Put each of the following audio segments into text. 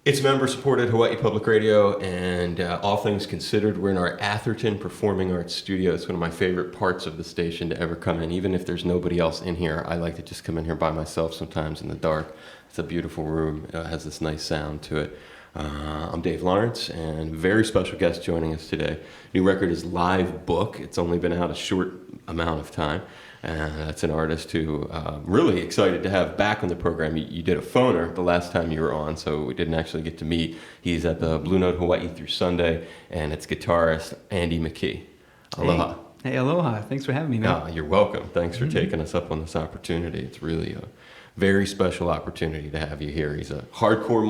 It's member-supported Hawaii Public Radio, and all things considered, we're in our Atherton Performing Arts studio. It's one of my favorite parts of the station to ever come in. Even if there's nobody else in here, I like to just come in here by myself sometimes in the dark. It's a beautiful room. It has this nice sound to it. I'm Dave Lawrence, and very special guest joining us today. New record is Live Book. It's only been out a short amount of time. That's an artist who I'm really excited to have back on the program. You did a phoner the last time you were on, so we didn't actually get to meet. He's at the Blue Note Hawaii through Sunday, and it's guitarist Andy McKee. Aloha. Hey, aloha. Thanks for having me, man. You're welcome. Thanks for taking us up on this opportunity. It's really a very special opportunity to have you here. He's a hardcore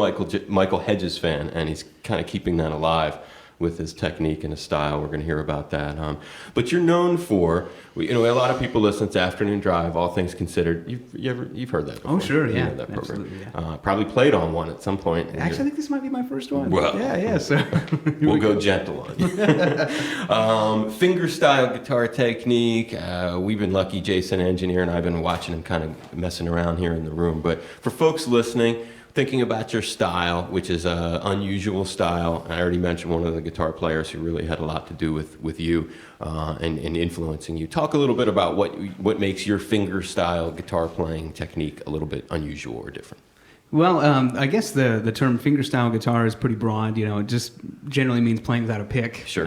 Michael Hedges fan, and he's kind of keeping that alive with his technique and his style. We're going to hear about that. But you're known for, a lot of people listen to Afternoon Drive, All Things Considered. You've heard that before. Oh, sure, yeah. You know that program. Absolutely, yeah. Probably played on one at some point. Actually, I think this might be my first one. Well, yeah. So we'll go gentle on you. Finger-style guitar technique. We've been lucky, Jason, engineer, and I've been watching him kind of messing around here in the room. But for folks listening, thinking about your style, which is an unusual style. I already mentioned one of the guitar players who really had a lot to do with you and influencing you. Talk a little bit about what makes your finger-style guitar playing technique a little bit unusual or different. Well, I guess the term fingerstyle guitar is pretty broad. It just generally means playing without a pick. Sure.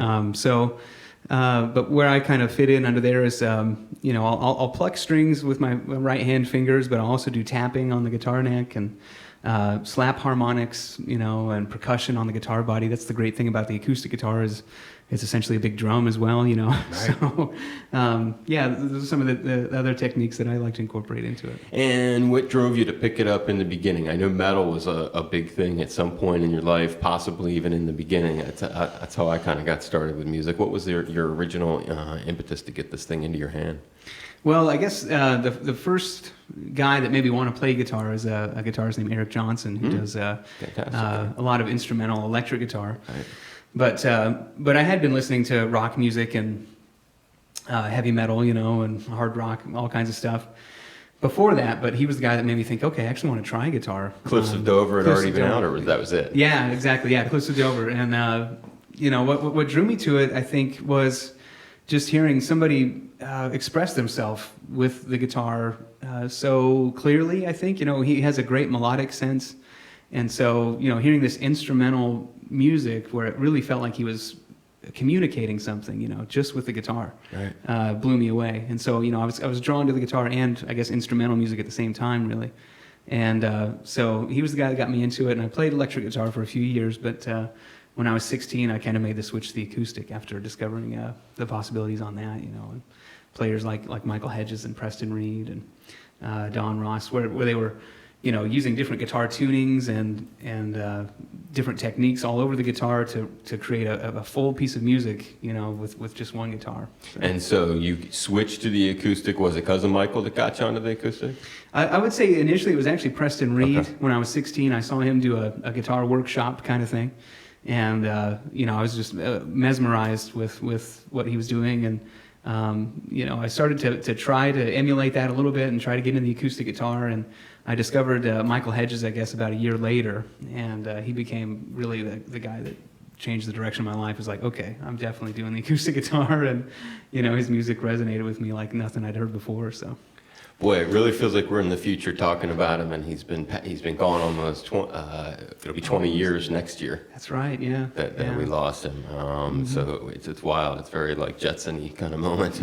But where I kind of fit in under there is, I'll pluck strings with my right hand fingers, but I'll also do tapping on the guitar neck and slap harmonics, and percussion on the guitar body. That's the great thing about the acoustic guitar is it's essentially a big drum as well, Right. So, those are some of the other techniques that I like to incorporate into it. And what drove you to pick it up in the beginning? I know metal was a big thing at some point in your life, possibly even in the beginning. That's how I kind of got started with music. What was your original impetus to get this thing into your hand? Well, I guess the first guy that made me want to play guitar is a guitarist named Eric Johnson, who does a lot of instrumental electric guitar. Right. But I had been listening to rock music and heavy metal, and hard rock, all kinds of stuff before that. But he was the guy that made me think, okay, I actually want to try guitar. Cliffs of Dover had already been out, or that was it? Yeah, exactly. Yeah, Cliffs of Dover. And what drew me to it, I think, was just hearing somebody express themselves with the guitar so clearly. I think he has a great melodic sense, and so hearing this instrumental music where it really felt like he was communicating something, just with the guitar, right. Blew me away. And so I was drawn to the guitar and I guess instrumental music at the same time, really. And so he was the guy that got me into it, and I played electric guitar for a few years, but when I was 16, I kind of made the switch to the acoustic after discovering the possibilities on that, and players like Michael Hedges and Preston Reed and Don Ross, where they were, using different guitar tunings and different techniques all over the guitar to create a full piece of music, with just one guitar. And so you switched to the acoustic. Was it cousin Michael that got you onto the acoustic? I would say initially it was actually Preston Reed. Okay. When I was 16, I saw him do a guitar workshop kind of thing. And, I was just mesmerized with what he was doing. And, I started to try to emulate that a little bit and try to get into the acoustic guitar. And I discovered Michael Hedges, I guess, about a year later. And he became really the guy that changed the direction of my life. It was like, okay, I'm definitely doing the acoustic guitar. And, his music resonated with me like nothing I'd heard before, so. Boy, it really feels like we're in the future talking about him, and he's been gone almost. It'll be 20 years next year. That's right, yeah. That we lost him. So it's wild. It's very like Jetson-y kind of moment.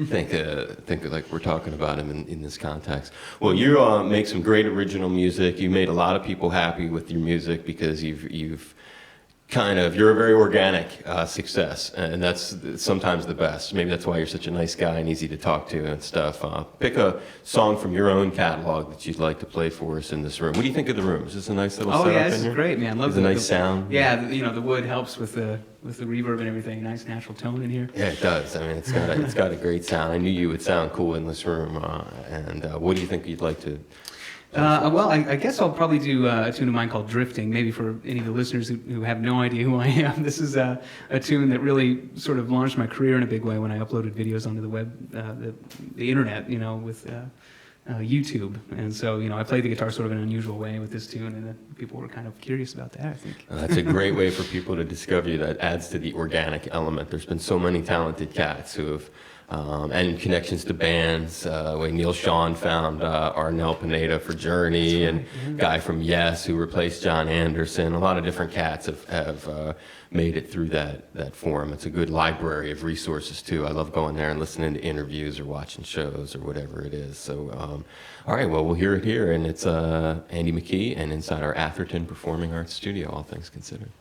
think like we're talking about him in this context. Well, you make some great original music. You made a lot of people happy with your music because you've you're a very organic success, and that's sometimes the best. Maybe that's why you're such a nice guy and easy to talk to and stuff. Pick a song from your own catalog that you'd like to play for us in this room. What do you think of the room? Is this a nice little setup in here? Oh yeah, this is great, man. Love it's a nice sound. Yeah, the wood helps with the reverb and everything. Nice natural tone in here. Yeah, it does. I mean, it's got a great sound. I knew you would sound cool in this room. And what do you think you'd like to? Well, I guess I'll probably do a tune of mine called Drifting, maybe for any of the listeners who have no idea who I am. This is a tune that really sort of launched my career in a big way when I uploaded videos onto the web, the internet, with YouTube. And so, I played the guitar sort of in an unusual way with this tune, and then people were kind of curious about that, I think. That's a great way for people to discover you. That adds to the organic element. There's been so many talented cats who have, and connections to bands. Like Neil Sean found Arnel Pineda for Journey, and guy from Yes who replaced John Anderson. A lot of different cats have made it through that forum. It's a good library of resources too. I love going there and listening to interviews or watching shows or whatever it is. So, all right, well, we'll hear it here, and it's Andy McKee and inside our Atherton Performing Arts Studio, all things considered.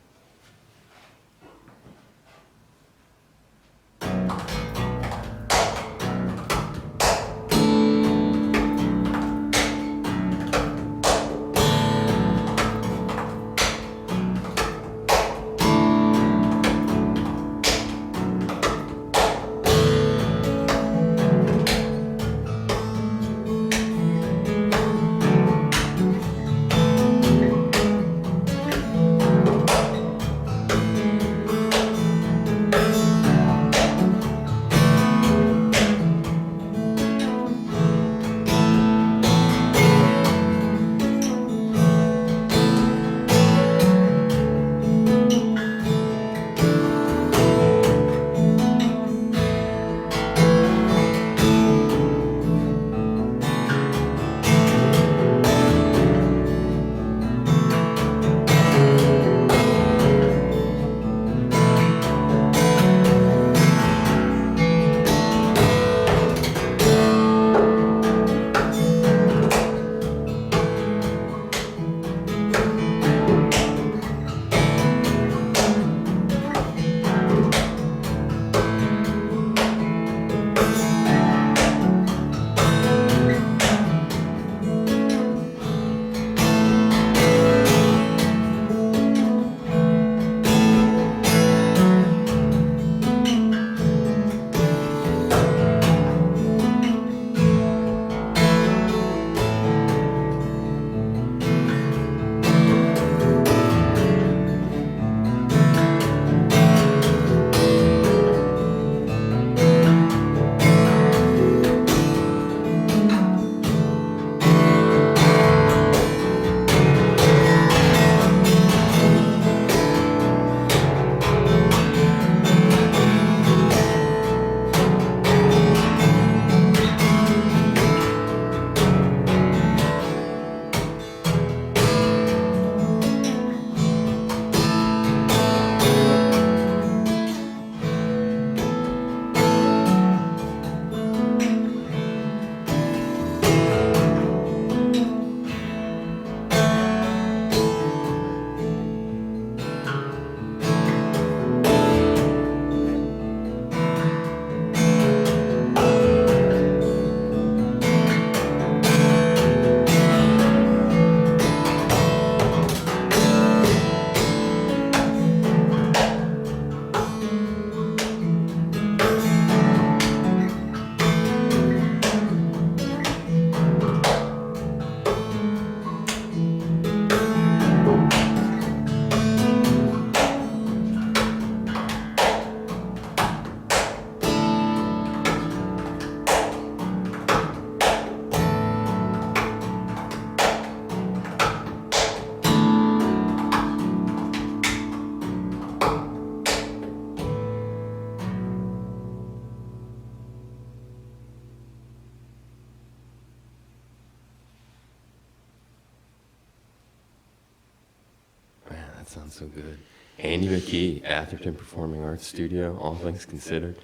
That sounds so good. Andy McKee, Atherton Performing Arts Studio, all things considered,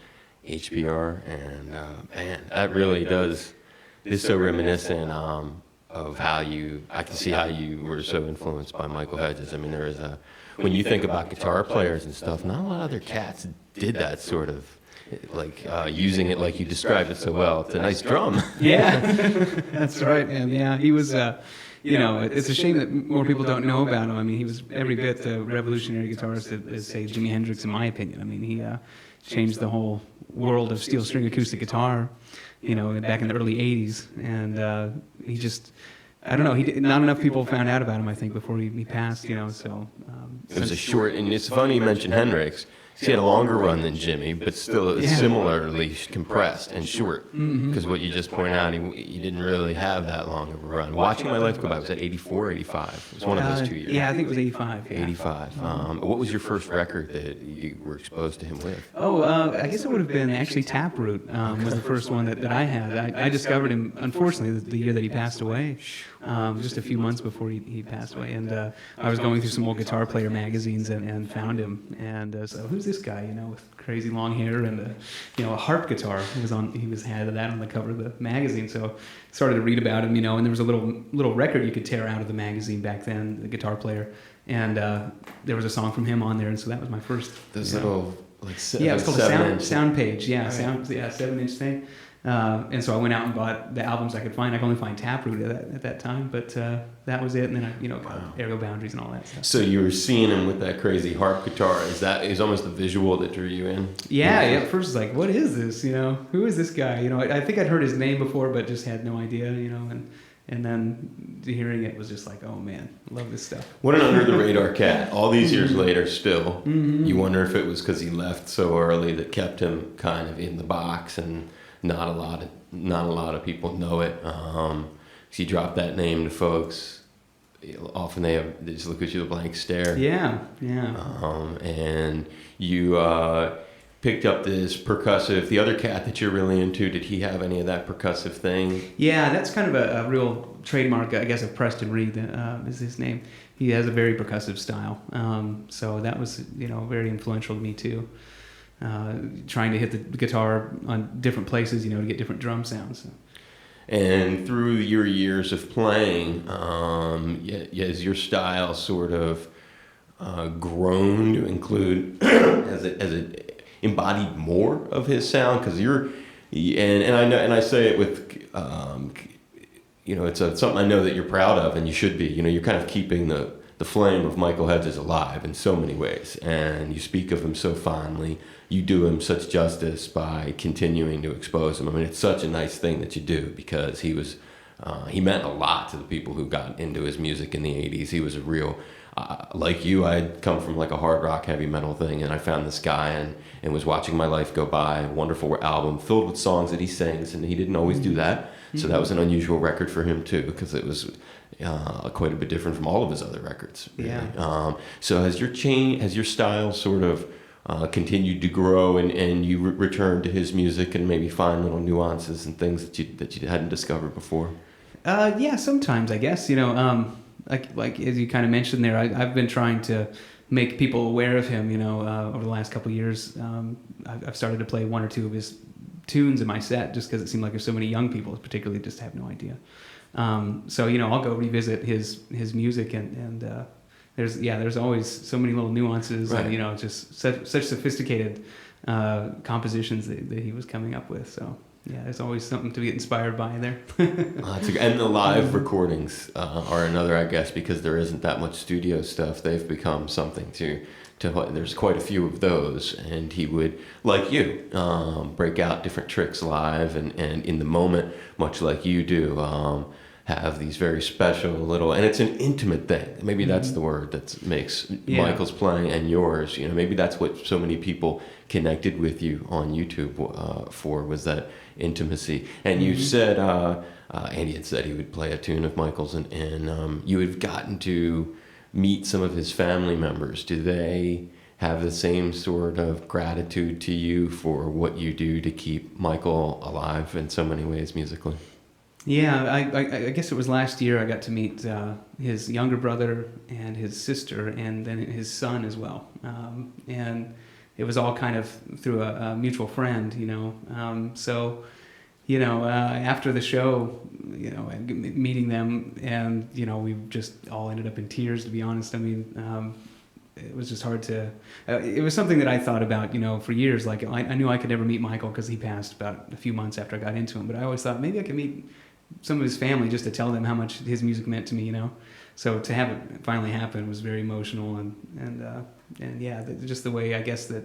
HBR, and man, that really does, is so reminiscent of how I can see how you were so influenced by Michael Hedges. I mean, there is when you think about guitar players and stuff, not a lot of other cats did that sort of, like using it like you described it so well. It's a nice drum. Yeah, that's right, man. Yeah, he was, it's a shame that more people don't know about him. I mean, he was every bit the revolutionary guitarist as, say, Jimi Hendrix, in my opinion. I mean, he changed the whole world of steel string acoustic guitar, back in the early 80s. And he just, I don't know, not enough people found out about him, I think, before he passed, so. It was a short, and it's funny you mentioned Hendrix, He had a longer run than Jimmy, but still Yeah. similarly compressed and short. Because what you just point out, he didn't really have that long of a run. Watching My Life Go By, was that 84 or 85? It was one of those 2 years. Yeah, I think it was 85. Yeah. 85. What was your first record that you were exposed to him with? I guess it would have been actually Taproot was the first one that I had. I discovered him, unfortunately, the year that he passed away, just a few months before he passed away. And I was going through some old Guitar Player magazines and found him. And so, who's this guy, with crazy long hair and a harp guitar? He had that on the cover of the magazine. So started to read about him, and there was a little record you could tear out of the magazine back then, the Guitar Player. And there was a song from him on there, and so that was my first. Those little it's called a sound page. Yeah, 7-inch thing. And so I went out and bought the albums I could find. I could only find Taproot at that time, but that was it. And then I, got Aerial Boundaries and all that stuff. So you were seeing him with that crazy harp guitar. Is almost the visual that drew you in? Yeah. At first it's like, what is this? Who is this guy? I think I'd heard his name before, but just had no idea. And then hearing it was just like, oh man, love this stuff. What an under the radar cat. All these years later, still, you wonder if it was because he left so early that kept him kind of in the box, and not a lot of people know it. He dropped that name to folks. Often they just look at you with a blank stare. Yeah. And you picked up this percussive. The other cat that you're really into, did he have any of that percussive thing? Yeah, that's kind of a real trademark, I guess, of Preston Reed, is his name. He has a very percussive style. So that was, very influential to me too. Trying to hit the guitar on different places, to get different drum sounds. So. And through your years of playing, has your style sort of grown to include, has it embodied more of his sound? Because I say it with, it's something I know that you're proud of, and you should be. You're kind of keeping the flame of Michael Hedges alive in so many ways, and you speak of him so fondly. You do him such justice by continuing to expose him. I mean, it's such a nice thing that you do, because he meant a lot to the people who got into his music in the 80s. He was a real, like you, I'd come from like a hard rock, heavy metal thing, and I found this guy and was watching My Life Go By, a wonderful album filled with songs that he sings, and he didn't always do that. So that was an unusual record for him too, because it was quite a bit different from all of his other records. Really. Yeah. So has your style sort of continued to grow, and you return to his music and maybe find little nuances and things that you hadn't discovered before? Yeah, sometimes I guess. Like as you kind of mentioned there, I've been trying to make people aware of him. Over the last couple of years, I've started to play one or two of his tunes in my set, just because it seemed like there's so many young people, particularly, just have no idea. So I'll go revisit his music, and there's always so many little nuances, right. And just such sophisticated compositions that he was coming up with. So yeah, there's always something to get inspired by there. And the live recordings are another, I guess, because there isn't that much studio stuff. They've become something to there's quite a few of those, and he would, like you, break out different tricks live, and in the moment, much like you do, have these very special little, and it's an intimate thing. Maybe that's the word that makes Michael's playing and yours. Maybe that's what so many people connected with you on YouTube for, was that intimacy. And you said, Andy had said he would play a tune of Michael's, and you had gotten to meet some of his family members. Do they have the same sort of gratitude to you for what you do to keep Michael alive in so many ways musically? Yeah, I guess it was last year I got to meet his younger brother and his sister, and then his son as well. And it was all kind of through a mutual friend, So, after the show, meeting them, and, we just all ended up in tears, to be honest. I mean, it was just hard to, it was something that I thought about, for years. Like, I knew I could never meet Michael because he passed about a few months after I got into him, but I always thought maybe I could meet some of his family just to tell them how much his music meant to me, So to have it finally happen was very emotional, and just the way, I guess, that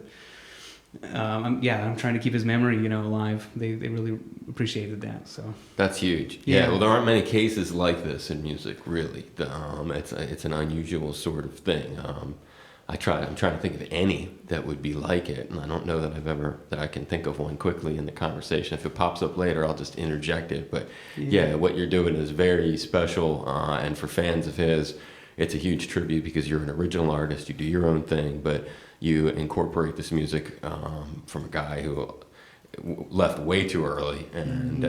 I'm trying to keep his memory, alive. They really appreciated that. So that's huge. Yeah. Well, there aren't many cases like this in music, really. It's an unusual sort of thing. I'm trying to think of any that would be like it, and I don't know that I can think of one quickly in the conversation. If it pops up later, I'll just interject it. But yeah, what you're doing is very special, and for fans of his, it's a huge tribute because you're an original artist. You do your own thing, but you incorporate this music from a guy who left way too early, and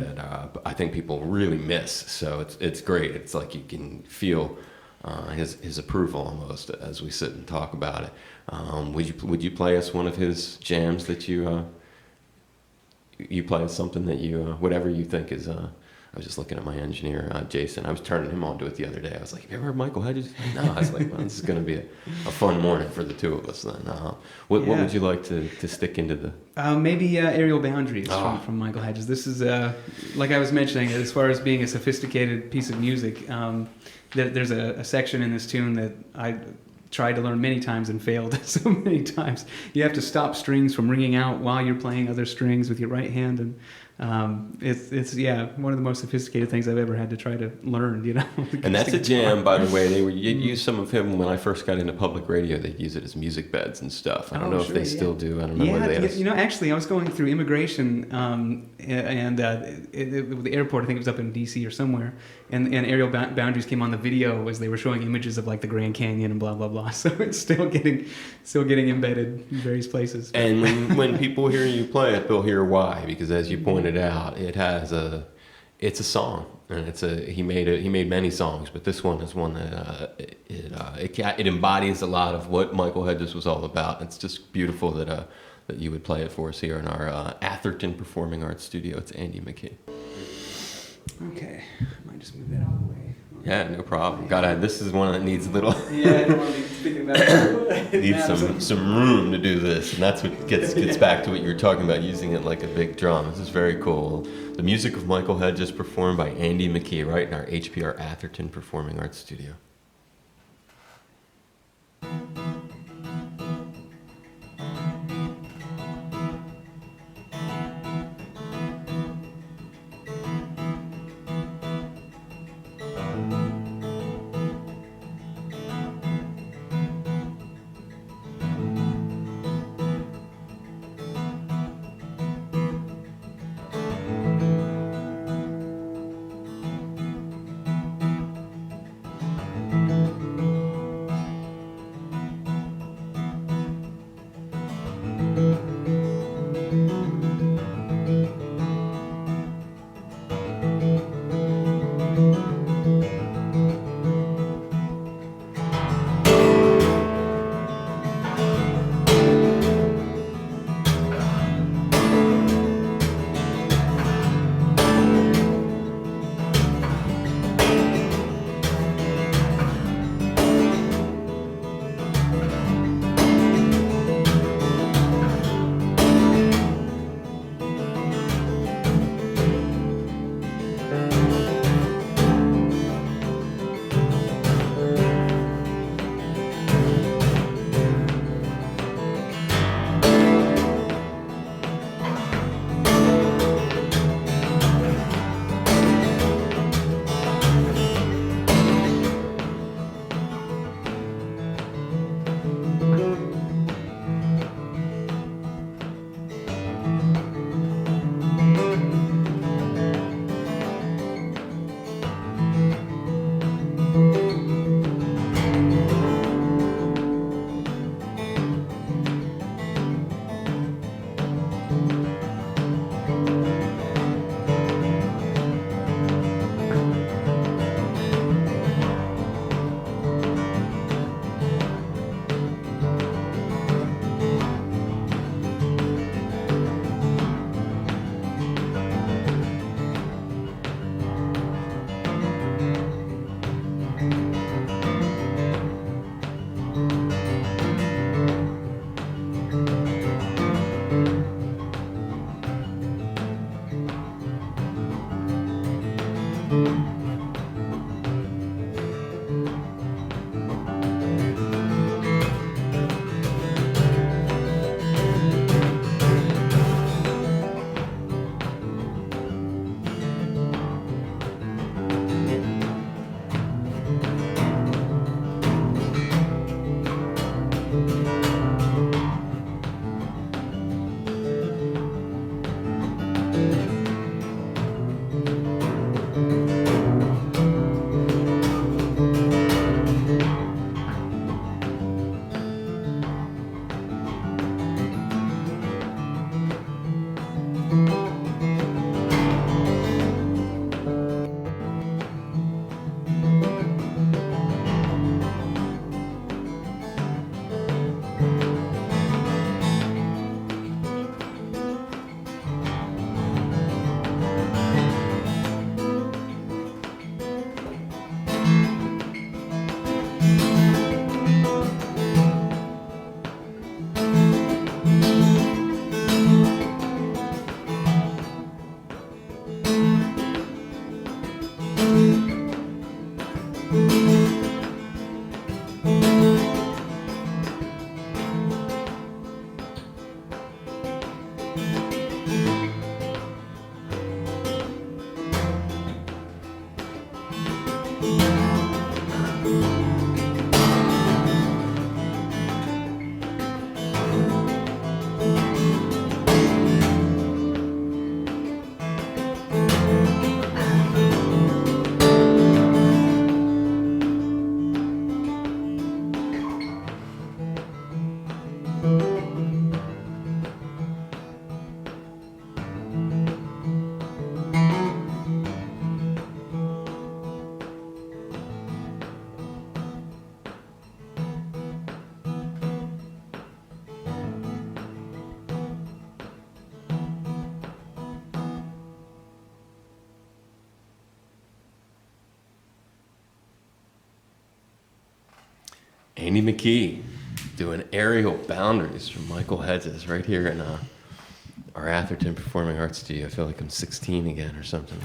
I think people really miss. So it's great. It's like you can feel his approval almost as we sit and talk about it. Would you play us one of his jams that you play us something that you whatever you think is I was just looking at my engineer, Jason. I was turning him on to it the other day. I was like, have you ever heard Michael Hedges? No. I was like, well, this is going to be a fun morning for the two of us then. What would you like to stick into the... maybe Aerial Boundaries from Michael Hedges. This is, like I was mentioning, as far as being a sophisticated piece of music, there's a section in this tune that I tried to learn many times and failed so many times. You have to stop strings from ringing out while you're playing other strings with your right hand, and it's one of the most sophisticated things I've ever had to try to learn, you know. And that's a jam, by the way. They would use some of him when I first got into public radio. They'd use it as music beds and stuff. I don't know if they still do. I don't know whether they have. You know, actually, I was going through immigration, and the airport, I think it was up in D.C. or somewhere, and Aerial Boundaries came on the video as they were showing images of like the Grand Canyon and blah blah blah. So it's still getting embedded in various places. And when people hear you play it, they'll hear why, because as you pointed out, it's a song, and he made many songs, but this one is one that it embodies a lot of what Michael Hedges was all about. It's just beautiful that you would play it for us here in our Atherton Performing Arts Studio. It's Andy McKee. Okay, I might just move that out of the way. Yeah, no problem. This is one that needs a little... Yeah, I don't want to be speaking about it. Needs some room to do this, and that's what gets back to what you were talking about, using it like a big drum. This is very cool. The music of Michael Hedges performed by Andy McKee, right in our HPR Atherton Performing Arts Studio. Andy McKee doing Aerial Boundaries from Michael Hedges right here in our Atherton Performing Arts Studio. I feel like I'm 16 again or something.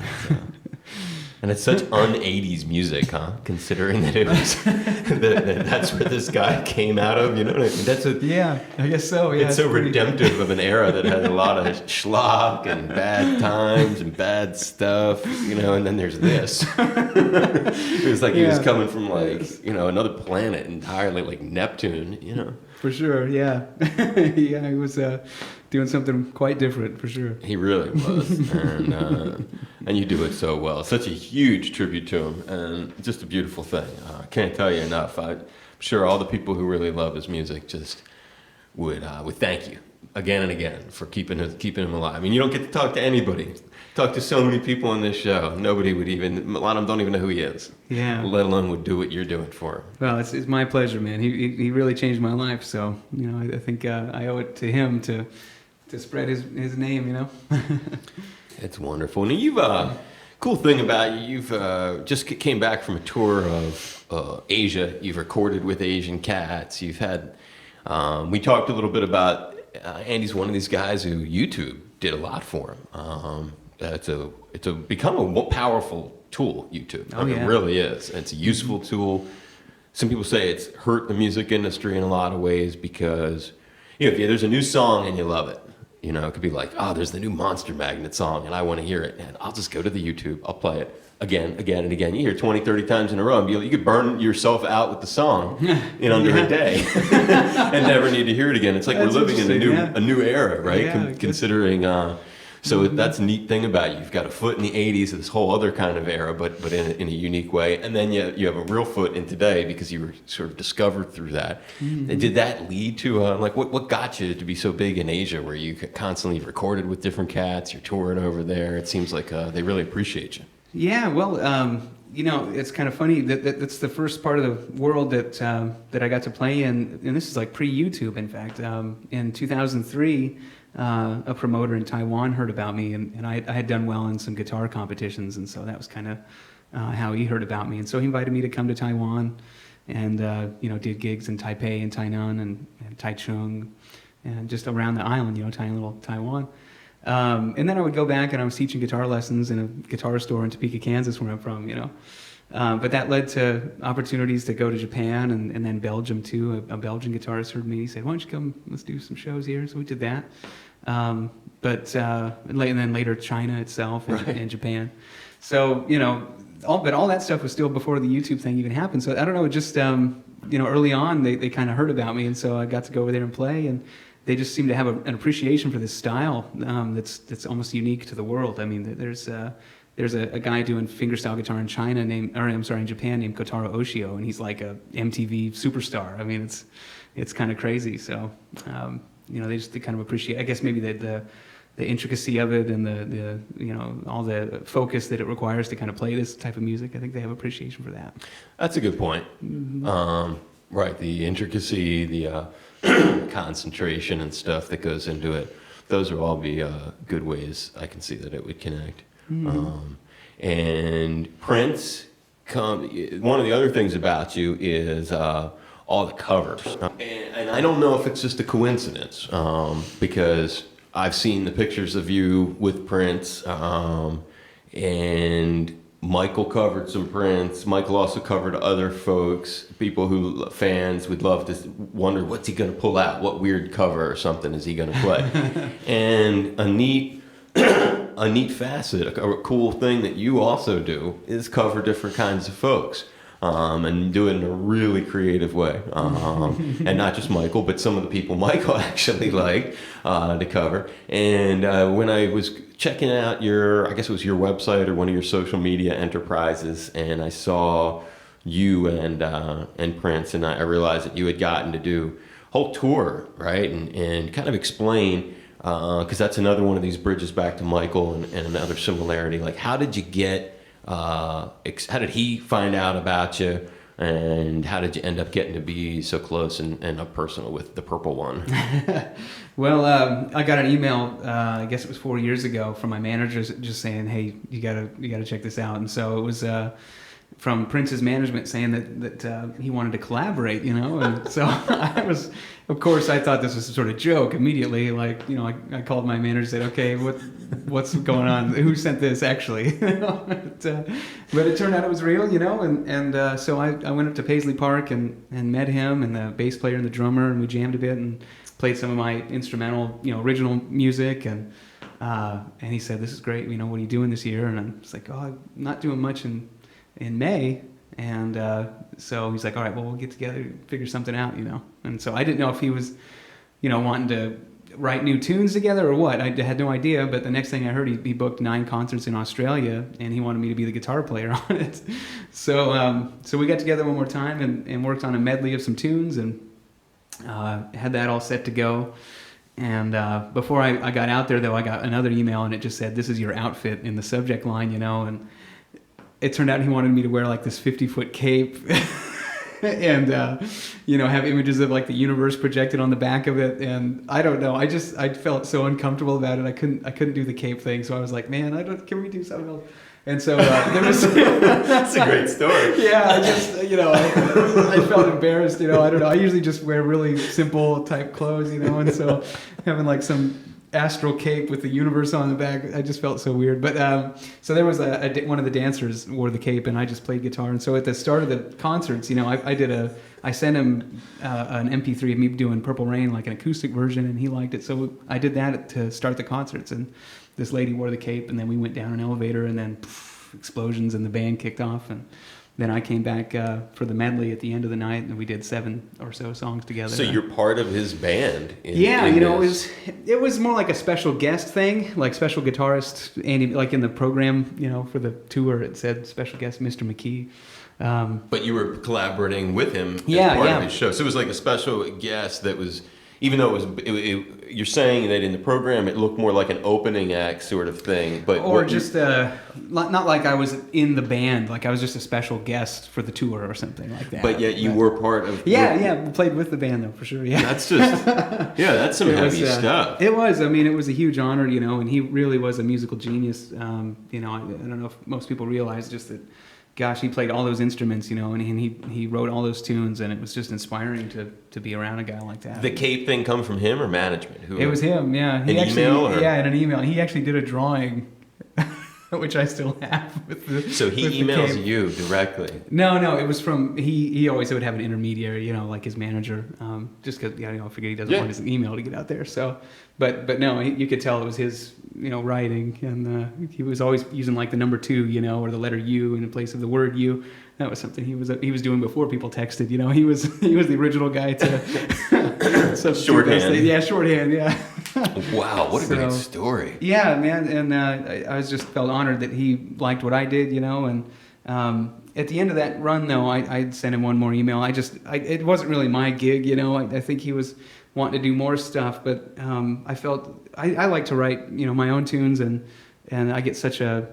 And it's such un-80s music, huh? Considering that it was that's where this guy came out of, you know what I mean? That's Yeah, I guess so. Yeah, it's so redemptive of an era that had a lot of schlock and bad times and bad stuff, you know, and then there's this. It was like he was coming from like, you know, another planet entirely, like Neptune, you know. For sure, yeah. Yeah, he was doing something quite different, for sure. He really was. And you do it so well. Such a huge tribute to him, and just a beautiful thing. I can't tell you enough. I'm sure all the people who really love his music just would thank you again and again for keeping him alive. I mean, you don't get to talk to anybody. Talk to so many people on this show. Nobody would even, a lot of them don't even know who he is. Yeah. Let alone would do what you're doing for him. Well, it's my pleasure, man. He really changed my life. So, you know, I think I owe it to him to spread his name, you know. It's wonderful. And you've, cool thing about you've just came back from a tour of Asia. You've recorded with Asian cats. You've had, we talked a little bit about, Andy's one of these guys who YouTube did a lot for him. It's become a powerful tool, YouTube. Oh, yeah. It really is. It's a useful tool. Some people say it's hurt the music industry in a lot of ways because, you know, if there's a new song and you love it, you know, it could be like, oh, there's the new Monster Magnet song and I want to hear it. And I'll just go to the YouTube. I'll play it again and again. You hear it 20, 30 times in a row. You could burn yourself out with the song in under a day and never need to hear it again. It's like That's we're living in a new era, right? Yeah, Considering... So that's a neat thing about you. You've got a foot in the 80s of this whole other kind of era, but in a unique way. And then you have a real foot in today because you were sort of discovered through that. Mm-hmm. And did that lead to, like, what got you to be so big in Asia where you constantly recorded with different cats, you're touring over there? It seems like they really appreciate you. Yeah, well, you know, it's kind of funny that's the first part of the world that I got to play in, and this is like pre-YouTube, in fact. In 2003, a promoter in Taiwan heard about me, and I had done well in some guitar competitions, and so that was kind of how he heard about me. And so he invited me to come to Taiwan, and you know, did gigs in Taipei and Tainan and Taichung, and just around the island, you know, tiny little Taiwan. And then I would go back, and I was teaching guitar lessons in a guitar store in Topeka, Kansas, where I'm from, you know. But that led to opportunities to go to Japan and then Belgium too. A Belgian guitarist heard me. He said, "Why don't you come? Let's do some shows here." So we did that. And then later China itself and Japan. So, you know, all that stuff was still before the YouTube thing even happened. So I don't know, just you know, early on they kind of heard about me, and so I got to go over there and play, and they just seem to have an appreciation for this style that's almost unique to the world. I mean, there's a guy doing fingerstyle guitar in in Japan named Kotaro Oshio, and he's like a MTV superstar. I mean, it's kind of crazy. So, you know, they kind of appreciate, I guess maybe the intricacy of it and the you know, all the focus that it requires to kind of play this type of music. I think they have appreciation for that. That's a good point. Mm-hmm. Right, the intricacy, the concentration and stuff that goes into it. Those will all be good ways I can see that it would connect. Mm. And Prince, one of the other things about you is all the covers. And I don't know if it's just a coincidence, because I've seen the pictures of you with Prince, and Michael covered some Prince. Michael also covered other folks, fans would love to wonder, what's he going to pull out? What weird cover or something is he going to play? And a neat facet, a cool thing that you also do is cover different kinds of folks, and do it in a really creative way. And not just Michael, but some of the people Michael actually liked to cover. And when I was checking out I guess it was your website or one of your social media enterprises, and I saw you and Prince, and I realized that you had gotten to do whole tour, right? And kind of explain, because that's another one of these bridges back to Michael and another similarity. Like, how did you get, how did he find out about you? And how did you end up getting to be so close and up personal with the Purple One? Well, I got an email, I guess it was 4 years ago, from my managers just saying, "Hey, you gotta check this out." And so it was from Prince's management saying that he wanted to collaborate, And so of course, I thought this was some sort of joke immediately. Like, I called my manager and said, "Okay, what's going on? Who sent this actually?" But it turned out it was real, And so I went up to Paisley Park and met him and the bass player and the drummer, and we jammed a bit and played some of my instrumental, original music, and he said, "This is great. What are you doing this year?" And I'm just like, "Oh, I'm not doing much in May." And so he's like, "All right, well, we'll get together, figure something out, And so I didn't know if he was, wanting to write new tunes together or what. I had no idea. But the next thing I heard, he booked 9 concerts in Australia, and he wanted me to be the guitar player on it. So we got together one more time and worked on a medley of some tunes and had that all set to go. And before I got out there, though, I got another email, and it just said, "This is your outfit" in the subject line, And it turned out he wanted me to wear like this 50-foot cape and, have images of like the universe projected on the back of it. And I don't know. I felt so uncomfortable about it. I couldn't do the cape thing. So I was like, "Man, can we do something else?" And so there was. That's a great story. Yeah, I just, I felt embarrassed. I don't know. I usually just wear really simple type clothes, And so having like some astral cape with the universe on the back, I just felt so weird. But so there was one of the dancers wore the cape, and I just played guitar. And so at the start of the concerts, I sent him an MP3 of me doing Purple Rain, like an acoustic version, and he liked it. So I did that to start the concerts, and this lady wore the cape, and then we went down an elevator, and then explosions, and the band kicked off, and then I came back for the medley at the end of the night, and we did 7 or so songs together. So you're part of his band. It was more like a special guest thing, like special guitarist Andy, like in the program, for the tour, it said special guest Mr. McKee. But you were collaborating with him as part of his show. So it was like a special guest that was, even though you're saying that in the program it looked more like an opening act sort of thing, but not like I was in the band, like I was just a special guest for the tour or something like that. But yet you were part of. We played with the band though, for sure. Yeah, that's just that's some heavy stuff. It was. I mean, it was a huge honor, and he really was a musical genius. I don't know if most people realize just that. Gosh, he played all those instruments, and he wrote all those tunes, and it was just inspiring to be around a guy like that. The cape thing come from him or management? It was him, yeah. In an email. He actually did a drawing, which I still have. So he emails you directly? No, it was from, he always would have an intermediary, like his manager, just because, I figured he doesn't want his email to get out there, so. But no, you could tell it was his, writing, and he was always using like the number 2, or the letter U in place of the word U. That was something he was doing before people texted. He was the original guy to shorthand. Yeah, shorthand. Yeah. Wow, what a great story. Yeah, man, and I just felt honored that he liked what I did. And at the end of that run, though, I sent him one more email. It wasn't really my gig. I think he was wanting to do more stuff, but I felt I like to write, my own tunes, and I get such a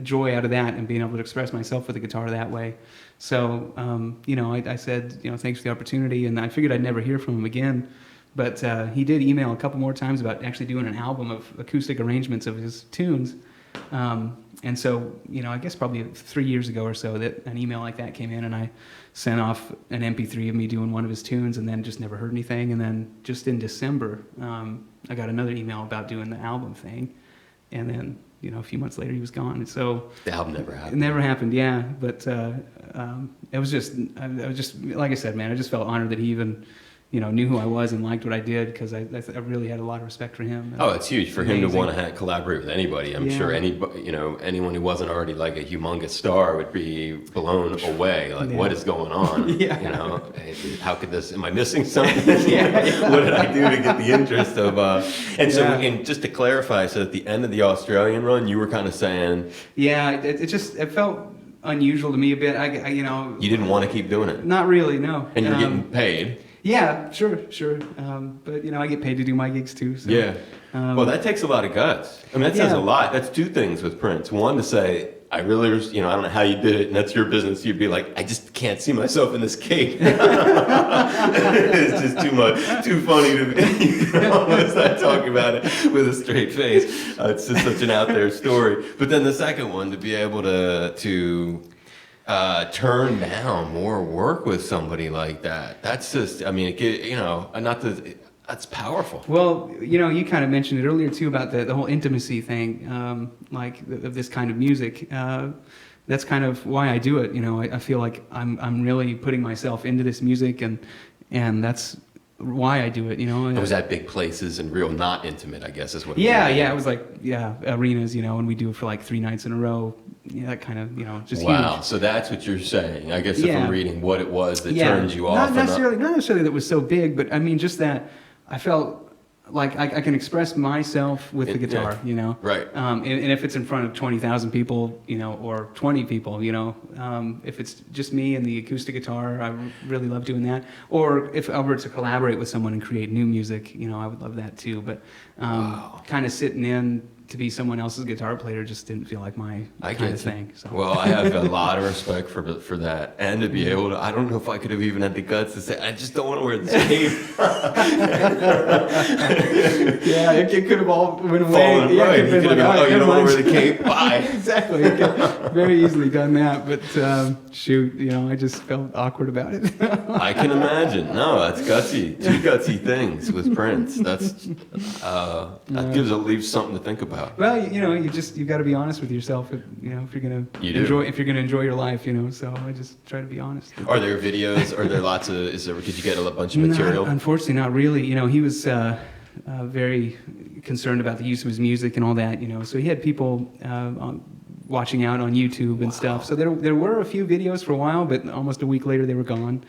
joy out of that and being able to express myself with the guitar that way. So, I said, thanks for the opportunity, and I figured I'd never hear from him again, but he did email a couple more times about actually doing an album of acoustic arrangements of his tunes. And so, I guess probably 3 years ago or so that an email like that came in, and I sent off an MP3 of me doing one of his tunes, and then just never heard anything. And then just in December, I got another email about doing the album thing. And then, a few months later, he was gone. And so the album never happened. It never happened, yeah. But it was just, like I said, man, I just felt honored that he even, knew who I was and liked what I did, because I really had a lot of respect for him. Oh, it's huge for him to want to collaborate with anybody. I'm sure anyone who wasn't already like a humongous star would be blown away. Like, what is going on? How could this? Am I missing something? What did I do to get the interest of? And just to clarify, so at the end of the Australian run, you were kind of saying, it felt unusual to me a bit. You didn't want to keep doing it. Not really, no. And you're getting paid. Yeah, sure. But I get paid to do my gigs too. So, Yeah. Well, that takes a lot of guts. I mean, that says a lot. That's two things with Prince. One, to say, I really, I don't know how you did it, and that's your business. You'd be like, I just can't see myself in this cape. It's just too funny to me. It's not talking about it with a straight face. It's just such an out there story. But then the second one, to be able to turn down more work with somebody like that. That's just, I mean, that's powerful. Well, you kind of mentioned it earlier too about the whole intimacy thing, of this kind of music. That's kind of why I do it. I feel like I'm really putting myself into this music, and that's why I do it. It was at big places and real not intimate, I guess is what. Yeah, it was like arenas, and we do it for like 3 nights in a row. That kind of just wow. huge. So that's what you're saying. I guess if I'm reading what it was that turned you off. Not necessarily that it was so big, but I mean just that I felt like I can express myself with the guitar, Right. And if it's in front of 20,000 people, or 20 people, if it's just me and the acoustic guitar, I really love doing that. Or if I were to collaborate with someone and create new music, I would love that too. But kind of sitting in to be someone else's guitar player just didn't feel like my kind of thing. So. Well, I have a lot of respect for that, and to be able to, I don't know if I could have even had the guts to say, I just don't want to wear this cape. Yeah, it could have all went away. Fallen, yeah, right. It could have been like, you don't want to wear the cape? Bye. Exactly. You could very easily done that, but shoot, I just felt awkward about it. I can imagine. No, that's gutsy. Two gutsy things with Prince. That leaves something to think about. Well, you got to be honest with yourself. If you're gonna enjoy your life, So I just try to be honest. Are there videos? Are there lots of? Did you get a bunch of material? Unfortunately, not really. He was very concerned about the use of his music and all that. So he had people watching out on YouTube and stuff. So there were a few videos for a while, but almost a week later they were gone.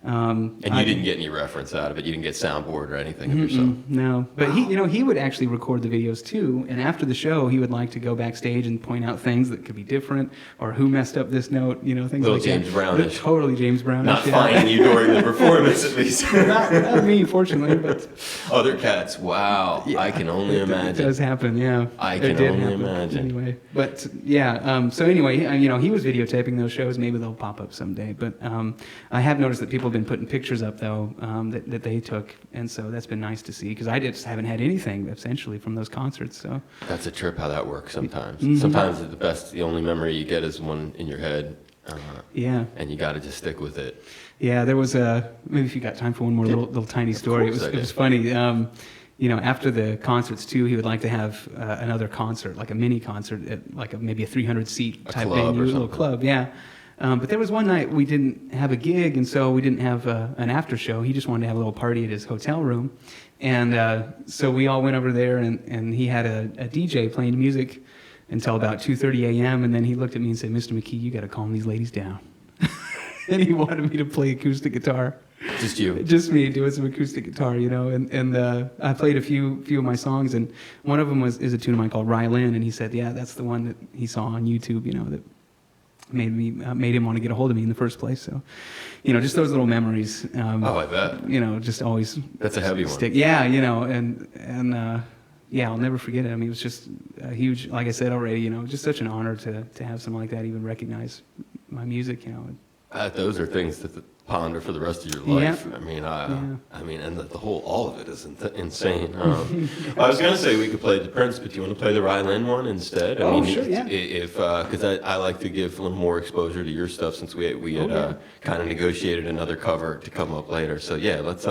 And you didn't get any reference out of it. You didn't get soundboard or anything of yourself. No, but he would actually record the videos too. And after the show, he would like to go backstage and point out things that could be different, or who messed up this note. Things little like James that. Brownish. Totally James Brownish. Not finding you during the performance, at least. not me, fortunately, but other cats. Wow, I can only imagine. It does happen. Yeah, I can only imagine. Anyway, but yeah. So anyway, he was videotaping those shows. Maybe they'll pop up someday. But I have noticed that people have been putting pictures up though that they took, and so that's been nice to see because I just haven't had anything essentially from those concerts. So that's a trip how that works sometimes. Mm-hmm. Sometimes the only memory you get is one in your head. And you got to just stick with it. Yeah, there was maybe if you got time for one more little tiny story. It was funny. After the concerts too, he would like to have another concert, like a mini concert at maybe a 300-seat type venue, a little club. Yeah. But there was one night we didn't have a gig, and so we didn't have an after show. He just wanted to have a little party at his hotel room. And so we all went over there, and he had a DJ playing music until about 2:30 a.m. And then he looked at me and said, "Mr. McKee, you got to calm these ladies down." And he wanted me to play acoustic guitar. Just you? Just me doing some acoustic guitar, And I played a few of my songs, and one of them is a tune of mine called Rylynn. And he said, "Yeah, that's the one that he saw on YouTube, that made him want to get a hold of me in the first place." So, just those little memories. I bet. Just always. That's a heavy one. Yeah, I'll never forget it. I mean, it was just a huge, like I said already, just such an honor to have something like that even recognize my music, Those are things to ponder for the rest of your life. Yeah. I mean, and all of it is insane. I was going to say we could play the Prince, but do you want to play the Rylynn one instead? Sure, yeah. Because I like to give a little more exposure to your stuff since we had kind of negotiated another cover to come up later. So yeah, let's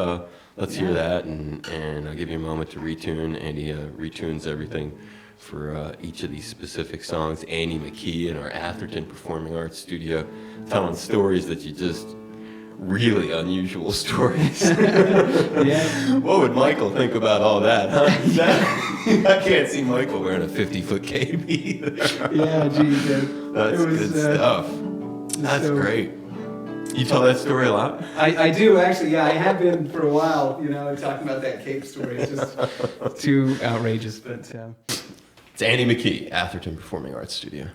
hear that, and I'll give you a moment to retune. Andy retunes everything for each of these specific songs. Andy McKee in our Atherton Performing Arts Studio, telling stories that you just really unusual stories. Yeah. What would Michael think about all that, huh? I can't see Michael wearing a 50-foot cape either. Yeah, geez. That's good stuff. That's great. You tell that story a lot? I do, actually. Yeah, I have been for a while, talking about that cape story. It's just too outrageous, but... It's Andy McKee, Atherton Performing Arts Studio.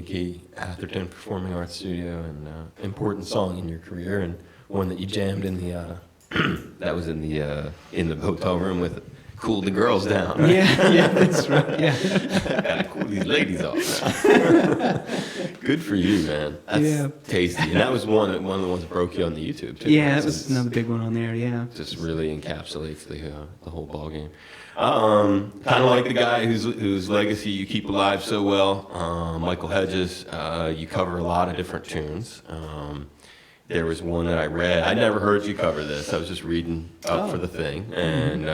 McKee Atherton Performing Arts Studio, and important song in your career, and one that you jammed in the that was in the hotel room with cooled the girls down. Right? Yeah, that's right. Yeah. Gotta cool these ladies off. Good for you, man. That's tasty. And that was one of the ones that broke you on the YouTube too. Yeah, that was another big one on there. Yeah. Just really encapsulates the whole ball game. Kind of like the guy whose legacy you keep alive so well, Michael Hedges. You cover a lot of different tunes. There was one that I read. I never heard you cover this. I was just reading up for the thing, and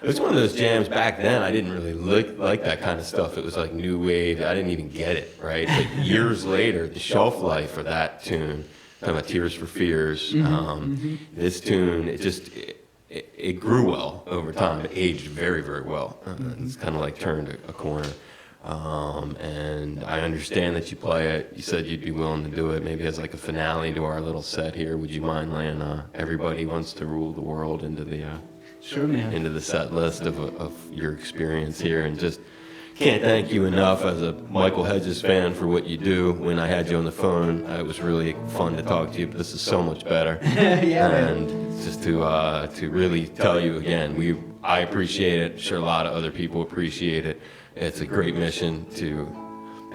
it was one of those jams back then. I didn't really like that kind of stuff. It was like new wave. I didn't even get it, right? But years later, the shelf life for that tune, talking about Tears for Fears, this tune, it grew well over time. It aged very, very well. It's kind of like turned a corner. And I understand that you play it. You said you'd be willing to do it maybe as like a finale to our little set here. Would you mind laying Everybody Wants to Rule the World into the Sure, man. into the set list of your experience here? And just can't thank you enough as a Michael Hedges fan for what you do. When I had you on the phone, it was really fun to talk to you, but this is so much better. Yeah, and just to really tell you again, I appreciate it. Sure, a lot of other people appreciate it. It's a great mission to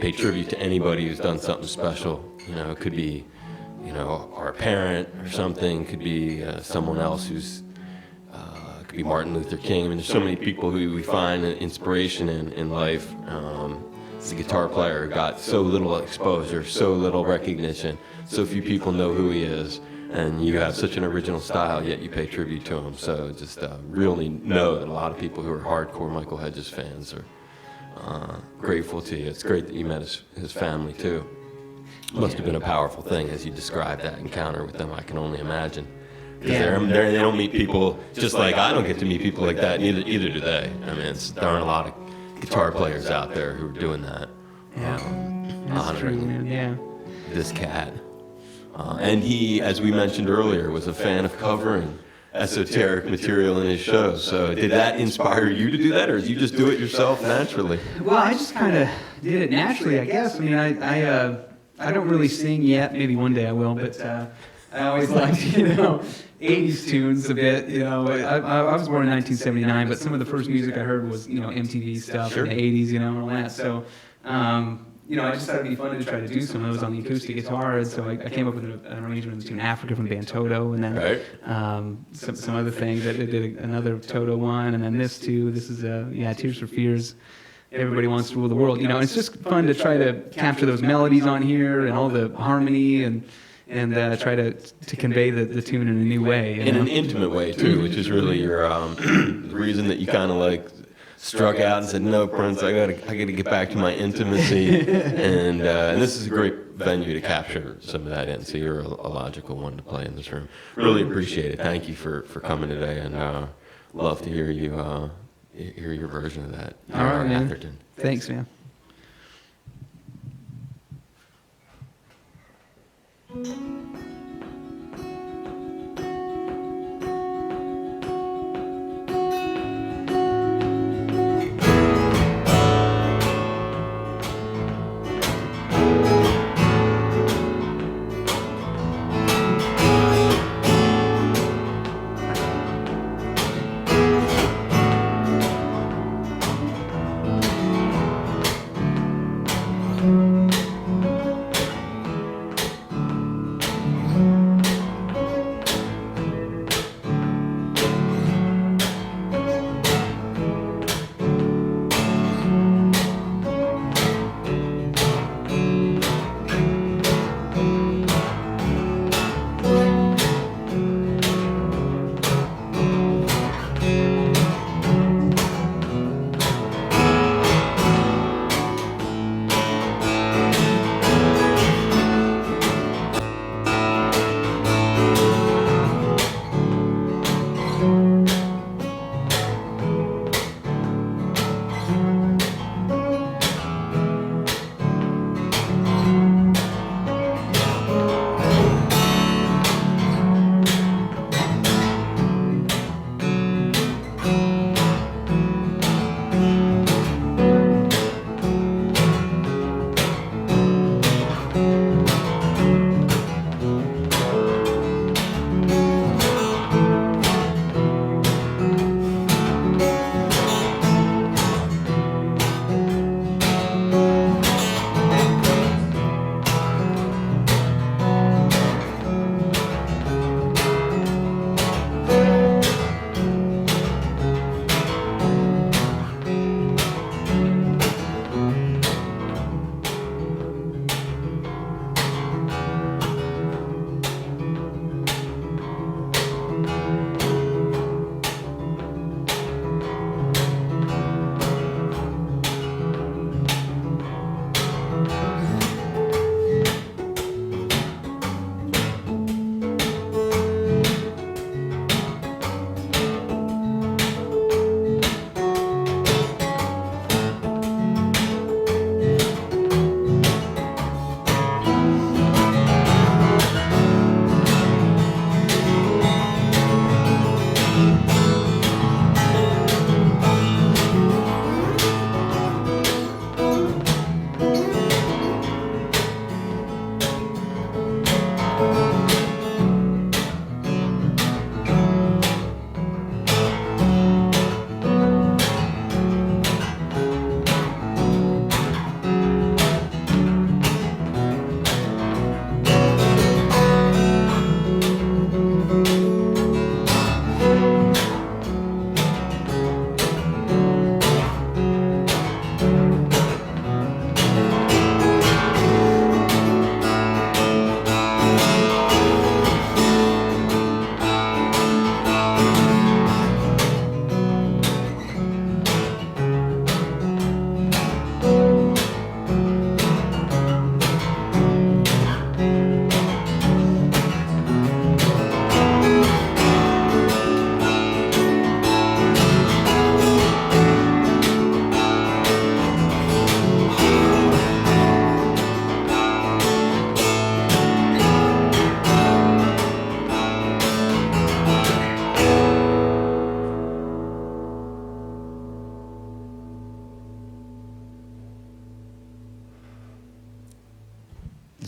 pay tribute to anybody who's done something special. You know, it could be, our parent or something. It could be someone else who's, it could be Martin Luther King. I mean, there's so many people who we find inspiration in life. As a guitar player, got so little exposure, so little recognition, so few people know who he is. And you have such an original style, yet you pay tribute to him. So just really know that a lot of people who are hardcore Michael Hedges fans are grateful to you. It's great that you met his family too. Must have been a powerful thing as you described that encounter with them. I can only imagine. Because they don't meet people just like I don't get to meet people like that. Either do they. I mean, there aren't a lot of guitar players out there who are doing that. That's true, man. Yeah. This cat. And he, as we mentioned earlier, was a fan of covering esoteric material in his shows. So did that inspire you to do that, or did you just do it yourself naturally? Well, I just kind of did it naturally, I guess. I mean, I don't really sing yet. Maybe one day I will, but I always liked, 80s tunes a bit. I was born in 1979, but some of the first music I heard was, MTV stuff in the 80s, and all that. So, I just thought it'd be fun to try to do some of those on the acoustic guitar, and so I came up with an arrangement of the tune Africa from Band Toto, and then some other things. I did another Toto one, and then this too. This is Tears for Fears. Everybody Wants to Rule the World. And it's just fun to try to capture those melodies on here and all the harmony and try to convey the tune in a new way. In an intimate way too, which is really your the reason that you kind of like struck out and said, "No, Prince, I gotta get back to my intimacy," and this is a great venue to capture some of that in. So you're a logical one to play in this room. Really appreciate it. Thank you for coming today, and love to hear your version of that. All right, man. Atherton. Thanks, man.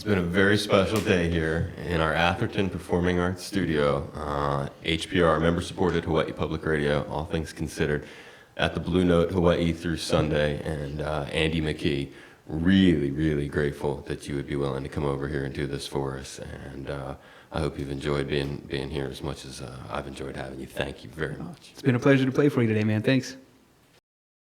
It's been a very special day here in our Atherton Performing Arts Studio. HPR, member-supported Hawaii Public Radio, all things considered, at the Blue Note Hawaii through Sunday. And Andy McKee, really grateful that you would be willing to come over here and do this for us. And I hope you've enjoyed being here as much as I've enjoyed having you. Thank you very much. It's been a pleasure to play for you today, man. Thanks.